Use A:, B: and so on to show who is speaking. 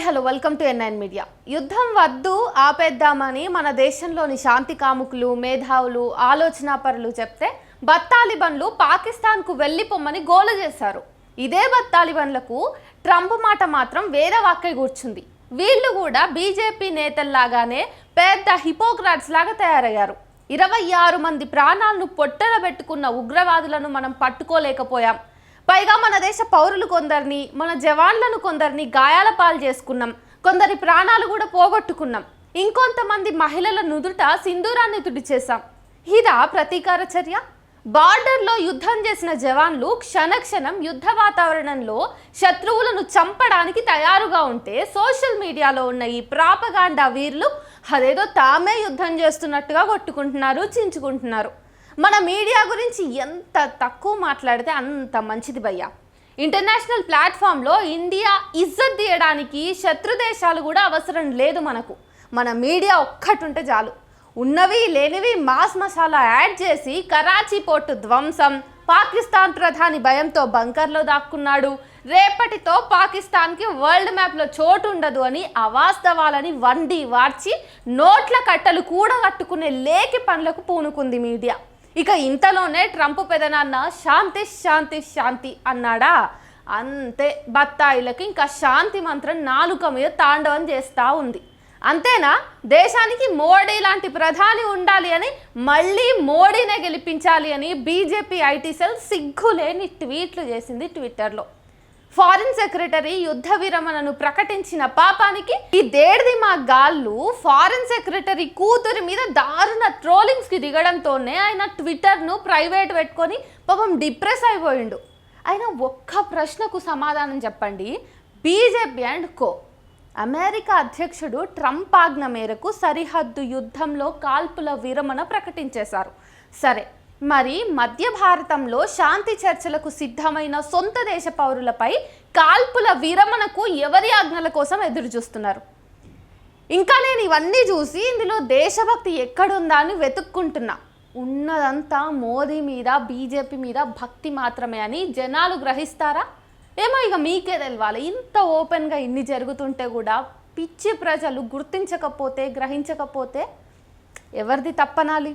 A: Hi hello welcome to NIN media. యుద్ధం వద్దు ఆపేద్దామని మన దేశంలోని శాంతి కాముకులు, మేధావులు, ఆలోచనాపరులు చెప్తే బత్తాలిబన్లు పాకిస్తాన్కు వెళ్ళిపోమ్మని గోల చేశారు. ఇదే బత్తాలిబన్లకు ట్రంప్ మాట మాత్రం వేరే వాక్య కూర్చుంది. వీళ్ళు కూడా బీజేపీ నేతల్లాగానే పెద్ద హిపోక్రాట్స్ లాగా తయారయ్యారు. 26 మంది ప్రాణాలను పొట్టన పెట్టుకున్న ఉగ్రవాదులను మనం పట్టుకోలేకపోయాం. పైగా మన దేశ పౌరులు కొందరిని, మన జవాన్లను కొందరిని గాయాల పాలు చేసుకున్నాం. కొందరి ప్రాణాలు కూడా పోగొట్టుకున్నాం. ఇంకొంతమంది మహిళల నుదుట సింధూరాన్ని తుడిచేశాం. ఇదా ప్రతీకార చర్య? బార్డర్లో యుద్ధం చేసిన జవాన్లు క్షణక్షణం యుద్ధ వాతావరణంలో శత్రువులను చంపడానికి తయారుగా ఉంటే సోషల్ మీడియాలో ఉన్న ఈ ప్రాపగాండా వీర్లు అదేదో తామే యుద్ధం చేస్తున్నట్టుగా కొట్టుకుంటున్నారు, చించుకుంటున్నారు. మన మీడియా గురించి ఎంత తక్కువ మాట్లాడితే అంత మంచిది భయ్యా. ఇంటర్నేషనల్ ప్లాట్ఫామ్లో ఇండియా ఇజ్జత్ తీయడానికి శత్రు దేశాలు కూడా అవసరం లేదు మనకు. మన మీడియా ఒక్కటి ఉంటే చాలు. ఉన్నవి లేనివి మాస్ మసాలా యాడ్ చేసి కరాచీ పోర్టు ధ్వంసం, పాకిస్తాన్ ప్రధాని భయంతో బంకర్లో దాక్కున్నాడు, రేపటితో పాకిస్తాన్కి వరల్డ్ మ్యాప్లో చోటు ఉండదు అని అవాస్తవాలని వండి వార్చి నోట్ల కట్టలు కూడా కట్టుకునే లేకి పనులకు పూనుకుంది మీడియా. ఇక ఇంతలోనే ట్రంప్ పెదనాన్న శాంతి శాంతి శాంతి అన్నాడా, అంతే బత్తాయిలకి ఇంకా శాంతి మంత్రం నాలుక మీద తాండవం చేస్తూ ఉంది. అంతేనా? దేశానికి మోడీ లాంటి ప్రధాని ఉండాలి అని, మళ్ళీ మోడీనే గెలిపించాలి అని బీజేపీ ఐటీ సెల్ సిగ్గులేని ట్వీట్లు చేసింది ట్విట్టర్లో. ఫారిన్ సెక్రటరీ యుద్ధ విరమణను ప్రకటించిన పాపానికి ఈ దేడిది మా గాళ్ళు ఫారిన్ సెక్రటరీ కూతురి మీద దారుణ ట్రోలింగ్స్కి దిగడంతోనే ఆయన ట్విట్టర్ను ప్రైవేట్ పెట్టుకొని పాపం డిప్రెస్ అయిపోయిండు. ఆయన ఒక్క ప్రశ్నకు సమాధానం చెప్పండి. బీజేపీ అండ్ కో అమెరికా అధ్యక్షుడు ట్రంప్ ఆజ్ఞ మేరకు సరిహద్దు యుద్ధంలో కాల్పుల విరమణ ప్రకటించేశారు. సరే, మరి మధ్య భారతంలో శాంతి చర్చలకు సిద్ధమైన సొంత దేశ పౌరులపై కాల్పుల విరమణకు ఎవరి ఆజ్ఞల కోసం ఎదురు చూస్తున్నారు? ఇంకా నేను ఇవన్నీ చూసి ఇందులో దేశభక్తి ఎక్కడుందా అని వెతుక్కుంటున్నా. ఉన్నదంతా మోదీ మీద, బీజేపీ మీద భక్తి మాత్రమే అని జనాలు గ్రహిస్తారా? ఏమో ఇక మీకే తెలవాలి. ఇంత ఓపెన్గా ఇన్ని జరుగుతుంటే కూడా పిచ్చి ప్రజలు గుర్తించకపోతే, గ్రహించకపోతే ఎవరిది తప్పనాలి?